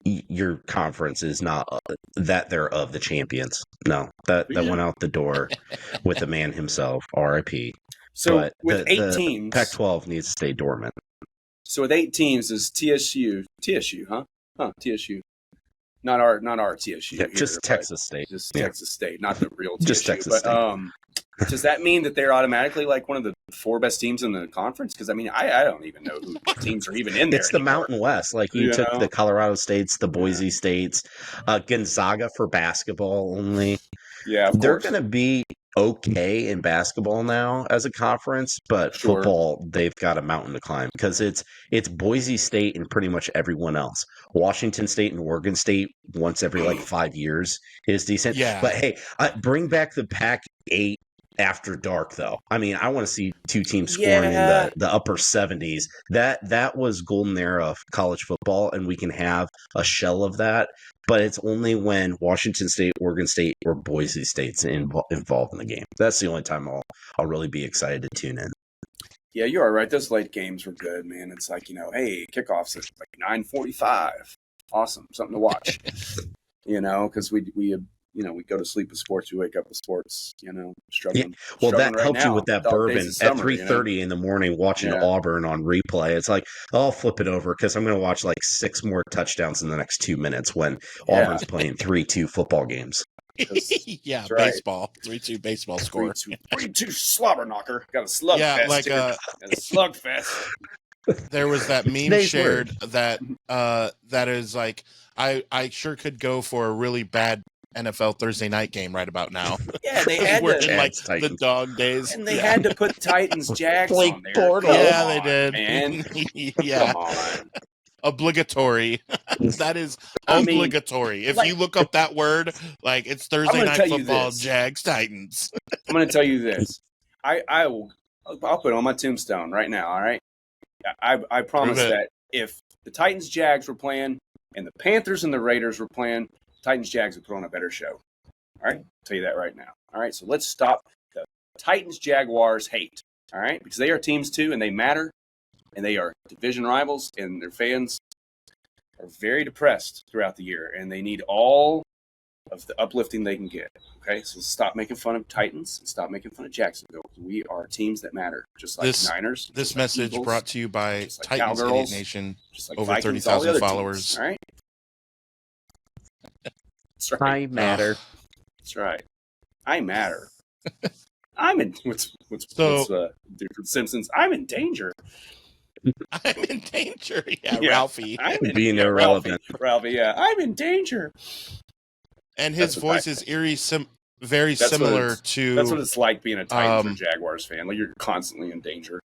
Your conference is not that they're of the champions. No, that went out the door with the man himself, RIP. So but with 8 teams, Pac-12 needs to stay dormant. So with 8 teams is TSU, huh? TSU. Not our TSU. Yeah, just Texas State. Just Texas State, not the real TSU. Just Texas State. Does that mean that they're automatically like one of the 4 best teams in the conference? Because I mean, I don't even know who teams are even in there. It's the Mountain West. Like you took the Colorado States, the Boise States, Gonzaga for basketball only. Yeah, they're going to be okay in basketball now as a conference, but football, they've got a mountain to climb because it's Boise State and pretty much everyone else. Washington State and Oregon State once every like 5 years is decent. Yeah. But hey, bring back the Pac-8 after dark, though. I mean, I want to see 2 teams scoring in the upper 70s. That was golden era of college football, and we can have a shell of that. But it's only when Washington State, Oregon State, or Boise State's involved in the game. That's the only time I'll really be excited to tune in. Yeah, you are right. Those late games were good, man. It's like, hey, kickoffs at like 9:45. Awesome, something to watch. Because we go to sleep with sports, we wake up with sports, struggling. Yeah. Well, that right helps now, you with that bourbon at 3:30 in the morning watching Auburn on replay. It's like, I'll flip it over because I'm going to watch like 6 more touchdowns in the next 2 minutes when Auburn's playing 3-2 football games. Yeah, baseball. 3-2 baseball score. 3-2 slobber knocker. Got a slugfest. Yeah, like a slugfest. There was that meme shared that is like, I sure could go for a really bad NFL Thursday night game right about now. Yeah, they had we're in like the dog days, and they had to put Titans Jags on there. Yeah, they did. Man. Yeah, come on. Obligatory. That is obligatory. If you look up that word, like it's Thursday night football, Jags Titans. I'm going to tell you this. I will I'll put it on my tombstone right now. All right. I promise that if the Titans Jags were playing and the Panthers and the Raiders were playing, Titans Jags would put on a better show. All right. I'll tell you that right now. All right. So let's stop the Titans Jaguars hate. All right. Because they are teams too, and they matter, and they are division rivals, and their fans are very depressed throughout the year, and they need all of the uplifting they can get. Okay, so stop making fun of Titans and stop making fun of Jacksonville. We are teams that matter, just like Niners. This message Eagles, brought to you by like Titans Cowgirls, Idiot Nation. Just like over Vikings, 30,000 followers. Teams, all right, that's right. I matter. That's right. I matter. I'm in. What's dude from Simpsons? I'm in danger. I'm in danger. Yeah, Ralphie. Being irrelevant. Ralphie, yeah. I'm in danger. And his voice is very similar to... That's what it's like being a Titans or Jaguars fan. Like, you're constantly in danger.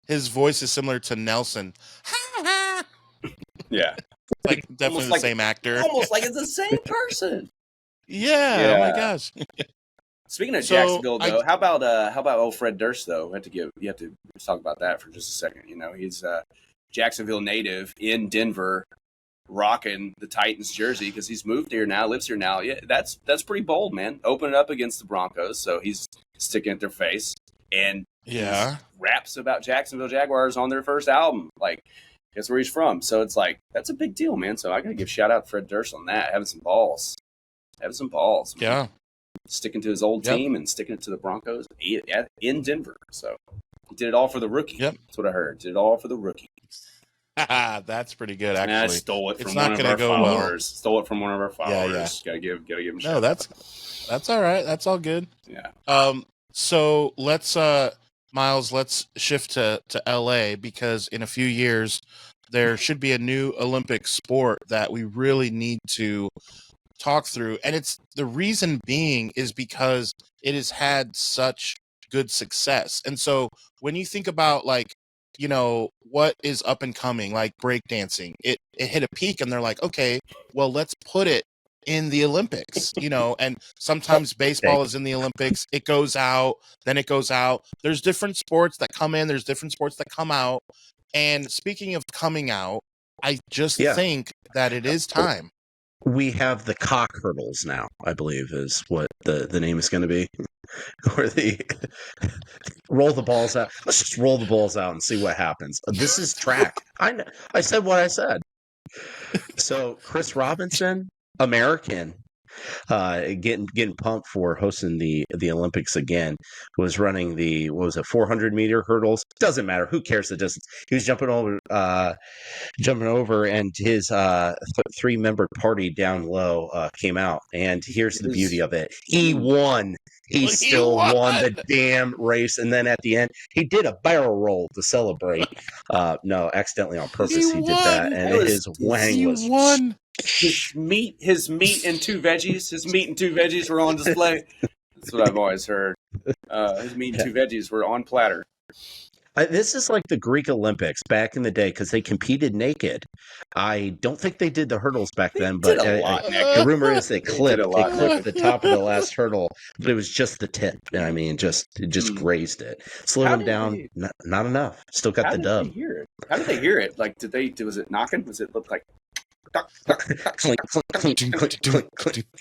His voice is similar to Nelson. Yeah. Like, definitely the same actor. Almost like it's the same person. Yeah. Oh, my gosh. Speaking of Jacksonville, though, how about old Fred Durst, though? You have to talk about that for just a second. You know, he's a Jacksonville native in Denver, rocking the Titans jersey because he's moved here now, lives here now. Yeah, that's pretty bold, man. Open it up against the Broncos, so he's sticking at their face, and raps about Jacksonville Jaguars on their first album. Like, guess where he's from? So it's like that's a big deal, man. So I gotta give shout out to Fred Durst on that, having some balls, man. Yeah. Sticking to his old team and sticking it to the Broncos in Denver. So he did it all for the rookie. Yep. That's what I heard. Did it all for the rookie. That's pretty good, actually. I stole it from one of our followers. Well. Stole it from one of our followers. Yeah. Gotta give him a shout. No, that's all right. That's all good. Yeah. So let's Miles, let's shift to LA because in a few years there should be a new Olympic sport that we really need to talk through, and it's the reason being is because it has had such good success. And so when you think about, like, you know, what is up and coming, like breakdancing, it hit a peak and they're like, okay, well, let's put it in the Olympics, you know. And sometimes baseball is in the Olympics, it goes out, then it goes out. There's different sports that come in, there's different sports that come out. And speaking of coming out, I just think that it is time. We have the cock hurdles now, I believe is what the name is going to be. Where they roll the balls out. Let's just roll the balls out and see what happens. This is track. I said what I said. So Chris Robinson, American, getting pumped for hosting the Olympics again, was running the 400-meter hurdles. Doesn't matter, who cares the distance. He was jumping over, and his 3-member party down low came out. And here's the beauty of it: he won. He still won the damn race. And then at the end, he did a barrel roll to celebrate. No, accidentally on purpose he did that, and his wang was won. His meat and 2 veggies. His meat and 2 veggies were on display. That's what I've always heard. His meat and 2 veggies were on platter. This is like the Greek Olympics back in the day because they competed naked. I don't think they did the hurdles back then, but the rumor is they clipped the top of the last hurdle, but it was just the tip. I mean, it just grazed it. Slowed them down, not enough. Still got the dub. How did they hear it? Like, was it knocking? Was it look like?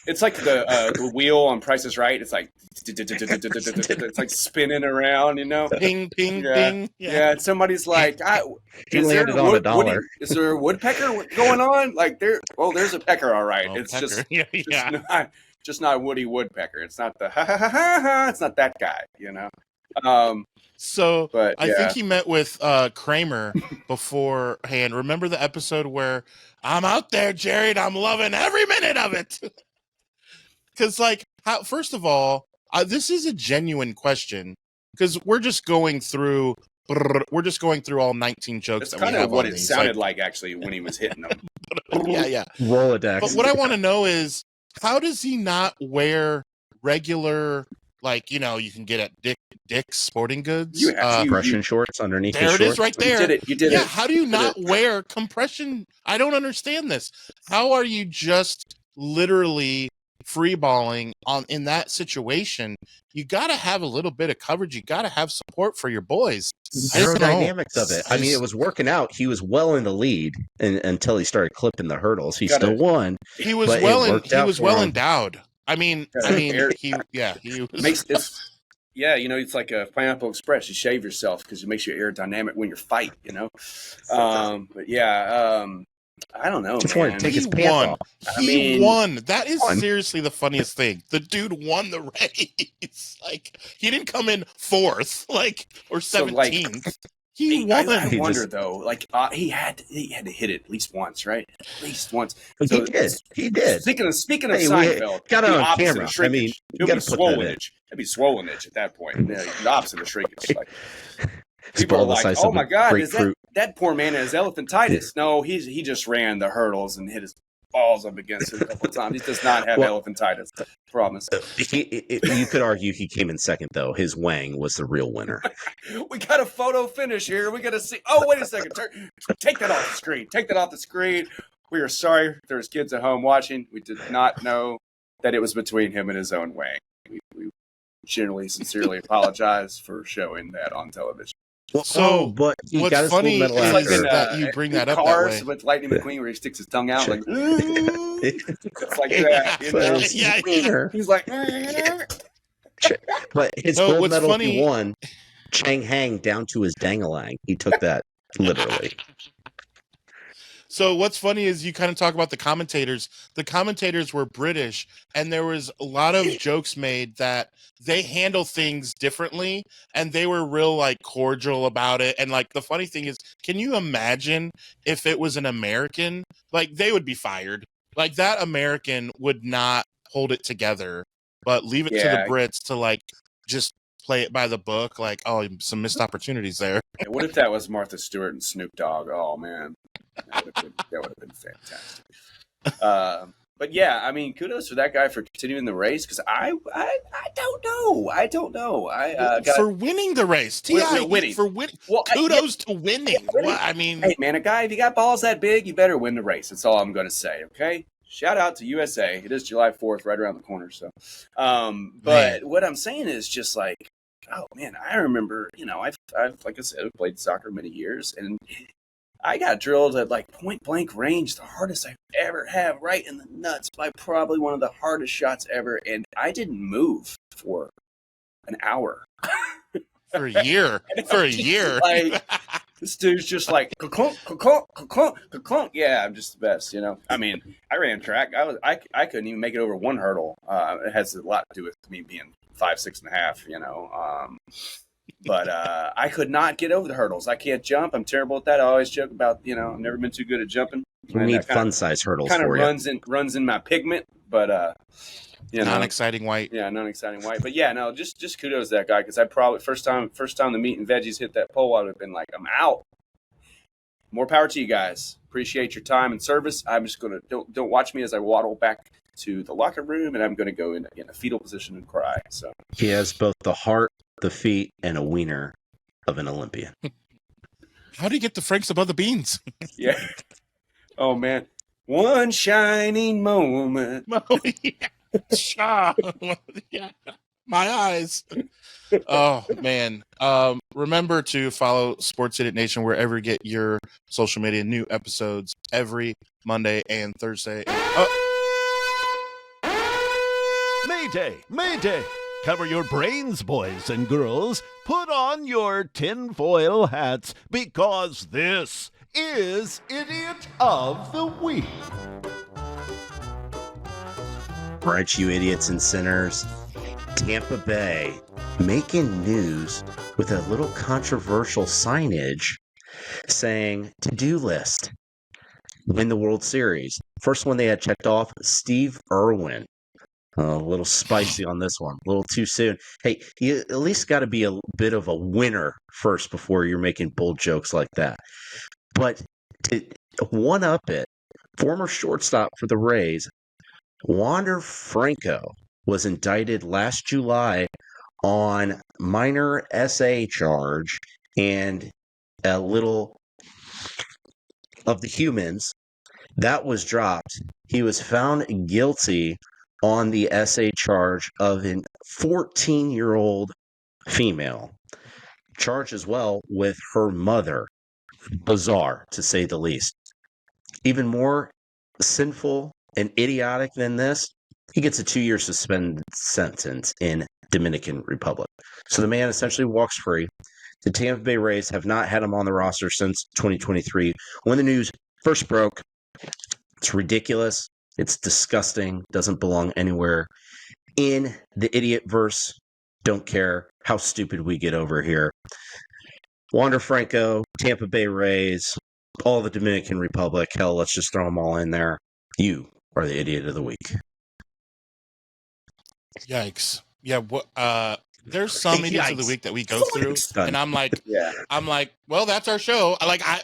It's like the wheel on Price is Right. It's like it's like spinning around, you know. Ping, ping, ping. Yeah. And somebody's like, he landed on $1. Is there a woodpecker going on? Like there's a pecker, all right. It's pecker. Just not Woody Woodpecker. It's not the ha ha ha ha ha. It's not that guy, you know. I think he met with Kramer beforehand. Remember the episode where I'm out there, Jerry, and I'm loving every minute of it? Because, like, first of all, this is a genuine question because we're just going through all 19 jokes. That's kind of what it sounded like actually when he was hitting them. Yeah. Rolodex. But what I want to know is, how does he not wear regular, like, you know, you can get at Dick's Sporting Goods compression shorts underneath his shorts? There it is right there. You did it. How do you not wear compression? I don't understand this. How are you just literally free balling in that situation, you got to have a little bit of coverage. You got to have support for your boys. Aerodynamics of it. I mean, it was working out. He was well in the lead until he started clipping the hurdles. He still won. He was well endowed. I mean, he was. Yeah, it's like a Pineapple Express. You shave yourself because it makes you aerodynamic when you're fight. But yeah. I don't know. Just want to take his pants off. He won. That is seriously the funniest thing. The dude won the race. Like, he didn't come in 4th, or 17th. He won. I wonder though. Like, he had to hit it at least once, right? At least once. So, he did. Speaking of Seinfeld, got it on camera. I mean, you got to put that in. It'd be swollen itch at that point. The opposite of shrinkage. Like, people are like, "Oh my God, is that poor man has elephantitis?" No, he just ran the hurdles and hit his balls up against it a couple of times. He does not have elephantitis. Promise. You could argue he came in second, though. His Wang was the real winner. We got a photo finish here. We got to see. Oh, wait a second. Take that off the screen. Take that off the screen. We are sorry. There's kids at home watching. We did not know that it was between him and his own Wang. We generally, sincerely apologize for showing that on television. So, but what's funny is that you bring that up Cars that way. with Lightning McQueen, where he sticks his tongue out, like it's like that. He's like. But his gold medal he won, Chang Hang down to his dangalang. He took that literally. So what's funny is you kind of talk about the commentators. The commentators were British, and there was a lot of jokes made that they handle things differently, and they were real cordial about it. And the funny thing is, can you imagine if it was an American? They would be fired. That American would not hold it together, but leave it to the Brits to just play it by the book. Some missed opportunities there. What if that was Martha Stewart and Snoop Dogg? Oh man. That would have been fantastic. But yeah, I mean, kudos for that guy for continuing the race, because I don't know. For winning the race. Winning. For winning. Well, kudos to winning. Well, I mean, hey man, if you got balls that big, you better win the race. That's all I'm going to say. Okay. Shout out to USA. It is July 4th, right around the corner. So, but what I'm saying is just oh man, I remember, I've like I said, I've played soccer many years, and I got drilled at point blank range, the hardest I've ever had, right in the nuts, by probably one of the hardest shots ever. And I didn't move for an hour. For a year. This dude's just clunk. Yeah, I'm just the best, I mean, I ran track. I couldn't even make it over one hurdle. It has a lot to do with me being 5'6" and a half, But I could not get over the hurdles. I can't jump. I'm terrible at that. I always joke about, I've never been too good at jumping. You need fun-size hurdles for you. Kind of runs in my pigment, but non-exciting white. Yeah, non-exciting white. But yeah, no, just kudos to that guy, because I probably first time the meat and veggies hit that pole, I would have been like, I'm out. More power to you guys. Appreciate your time and service. I'm just gonna don't watch me as I waddle back to the locker room, and I'm gonna go in a fetal position and cry. So he has both the heart, the feet, and a wiener of an Olympian. How do you get the Franks above the beans? Yeah. Oh man, one shining moment. Oh, yeah. Yeah. My eyes. Oh man. Remember to follow Sports Idiot Nation wherever you get your social media. New episodes every Monday and Thursday. Mayday! Cover your brains, boys and girls. Put on your tinfoil hats, because this is Idiot of the Week. Right, you idiots and sinners. Tampa Bay making news with a little controversial signage saying To-Do List. Win the World Series. First one they had checked off, Steve Irwin. A little spicy on this one. A little too soon. Hey, you at least got to be a bit of a winner first before you're making bold jokes like that. But to one-up it, former shortstop for the Rays, Wander Franco, was indicted last July on minor SA charge and a little of the humans. That was dropped. He was found guilty on the essay charge of a 14-year-old female, charged as well with her mother. Bizarre, to say the least. Even more sinful and idiotic than this, he gets a 2-year suspended sentence in Dominican Republic. So the man essentially walks free. The Tampa Bay Rays have not had him on the roster since 2023 when the news first broke. It's ridiculous. It's disgusting. Doesn't belong anywhere in the idiot verse. Don't care how stupid we get over here. Wander Franco, Tampa Bay Rays, all the Dominican Republic. Hell, let's just throw them all in there. You are the idiot of the week. Yikes. Yeah, there's some idiots of the week that we go through, and I'm like, well, that's our show.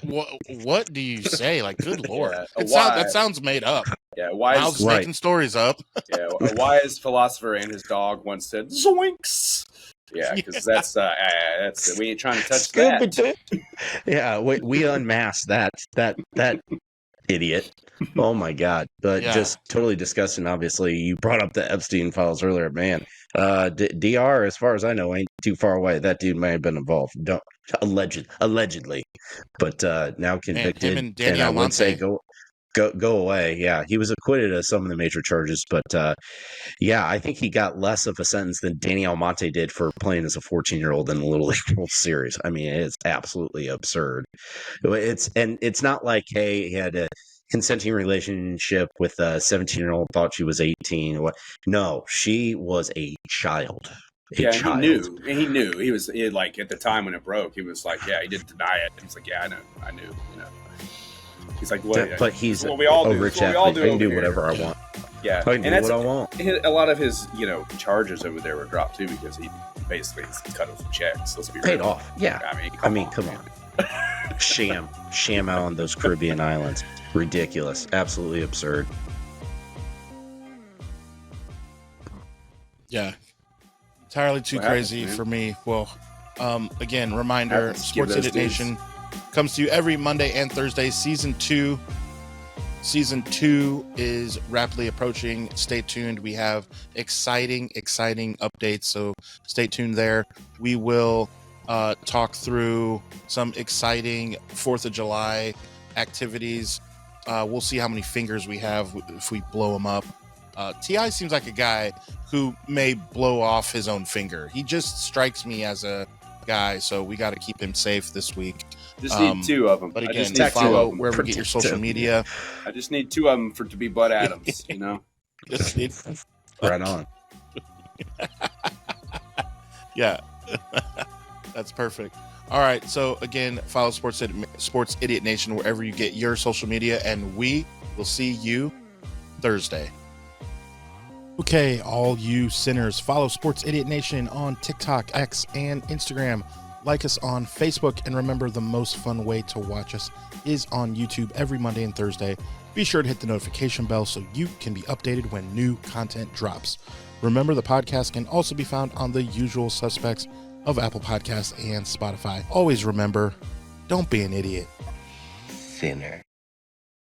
What do you say? Like, good Lord. That sounds made up. Yeah, Miles is making stories up. Yeah, a wise philosopher and his dog once said, "Zoinks." Yeah, because that's we ain't trying to touch that. Yeah, we unmasked that idiot. Oh my God! But just totally disgusting. Obviously, you brought up the Epstein files earlier, man. DR, as far as I know, ain't too far away. That dude may have been involved. Allegedly, but now convicted. Him and Danielle I would say go away. Yeah, he was acquitted of some of the major charges, but I think he got less of a sentence than Danny Almonte did for playing as a 14-year-old in the Little League World Series. I mean, it's absolutely absurd. It's not like, hey, he had a consenting relationship with a 17-year-old, thought she was 18. No, she was a child. He knew. He was like, at the time when it broke, he was like, he didn't deny it. He was like, I knew. He's like, what? But he's what we all do. Rich athlete. I can do whatever I want. Yeah, I can do what I want. A lot of his, charges over there were dropped too because he basically cut off some checks. Let's be paid real. off. Yeah, I mean, come on. Sham out on those Caribbean islands. Ridiculous. Absolutely absurd. Yeah, entirely too crazy for me. Well, again, reminder: Sports Idiot Nation comes to you every Monday and Thursday. Season 2 is rapidly approaching. Stay tuned. We have exciting updates, so stay tuned there. We will talk through some exciting 4th of July activities. We'll see how many fingers we have if we blow them up. T.I. seems like a guy who may blow off his own finger. He just strikes me as a guy, so we got to keep him safe this week. Just need 2 of them. But again, follow wherever you get your social media. I just need 2 of them to be Bud Adams, Just need... Right on. Yeah. That's perfect. All right. So again, follow Sports Idiot Nation wherever you get your social media, and we will see you Thursday. Okay, all you sinners, follow Sports Idiot Nation on TikTok, X, and Instagram. Like us on Facebook, and remember, the most fun way to watch us is on YouTube every Monday and Thursday. Be sure to hit the notification bell so you can be updated when new content drops. Remember, the podcast can also be found on the usual suspects of Apple Podcasts and Spotify. Always remember, don't be an idiot. Sinner.